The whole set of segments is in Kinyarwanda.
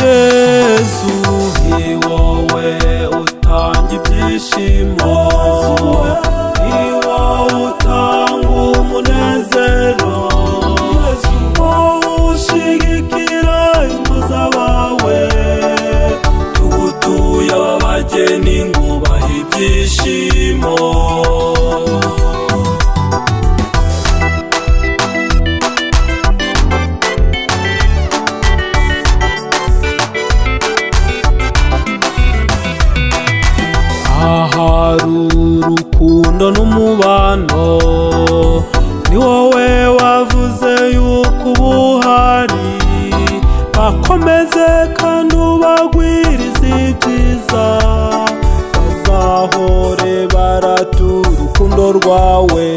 Yesu ni wowe utanga ibyishimo, ni wowe utanga umunezero, wowe ushigikira ingo z'abawe, tugutuye ab'abageni ngo ubahe ibyishimo. Ahari urukundo n'umubano, ni wowe wavuze yuko uba uhari, bakomeze kandi ubagwirize ibyiza, bazahore baratura urukundo rwawe.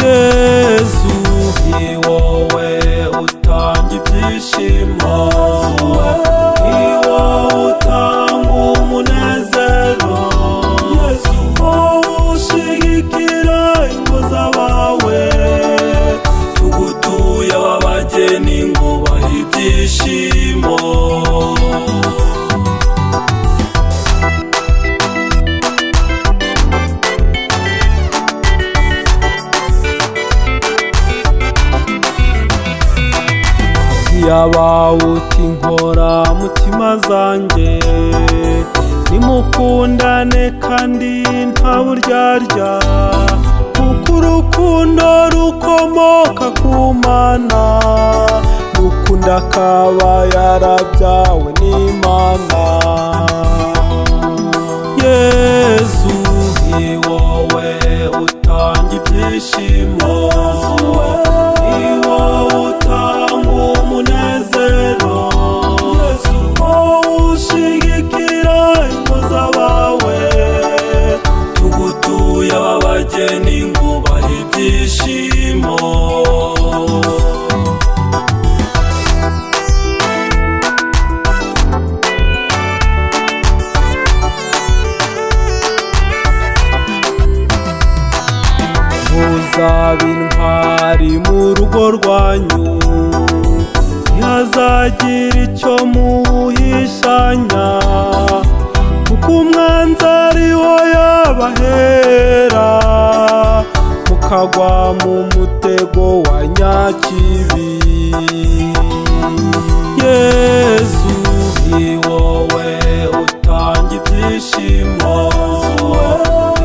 Yesu ni wowe utanga ibyishimo, ni wowe utanga umunezero, wowe ushigikira ingo z'abawe, tugutuye ab'abageni ngo ubahe ibyishimo. Yabawuti nkora mutima zanjye, nimukundane kandi nta buryarya, kuko urukundo rukomoka ku Mana, n'ukunda akaba yarabyawe n'Imana. Yesu ni wowe utanga ibyishimo, ni wowe utanga umunezero, wowe ushigikira ingo z'abawe, tugutuye ab'abageni ngo ubahe ibyishimo. Muzabe intwari mu rugo rwanyu, ntihazagira icyo muhishanya, kuko umwanzi ariho yabahera, mukagwa mu mutego wa nyakibi. Yesu ni wowe utanga ibyishimo,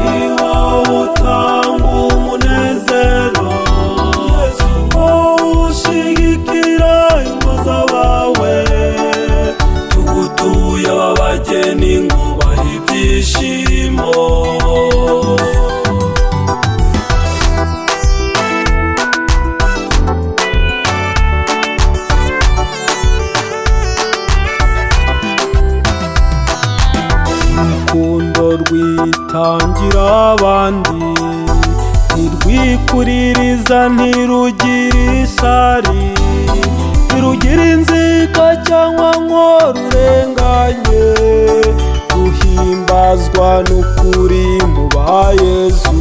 ni wowe utanga umunezero, wowe ushigikira ingo z'abawe, tugutuye ab'abageni ngo ubahe ibyishimo. Urukundo rwitangira abandi, ntirwikuririza ntirugira isari, ntirugira inzika cyangwa ngo rurenganye, ruhimbazwa n'ukuri mu ba Yesu.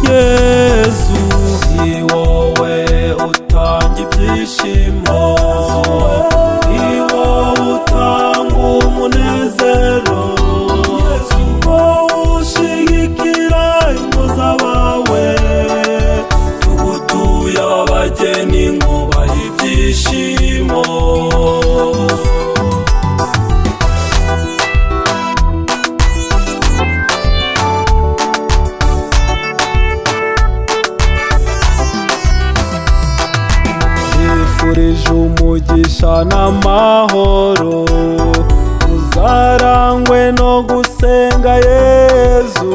Yesu ni wowe utanga ibyishimo, ni wowe utanga umunezero, wowe ushigikira ingo z'abawe, tugutuye ab'abageni ngo ubahe ibyishimo. Nifurije umugisha n'amahoro, uzarangwe no gusenga Yesu,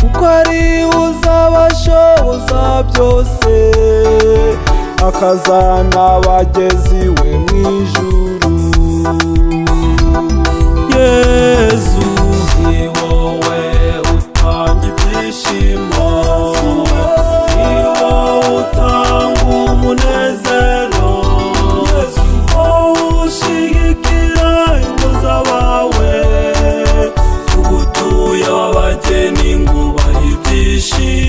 kuko ari uzabashoboza byose, akazana abagezi we mu ijuru. Yesu ni wowe utanga ibyishimo, abageni ngubaha ibyishimo.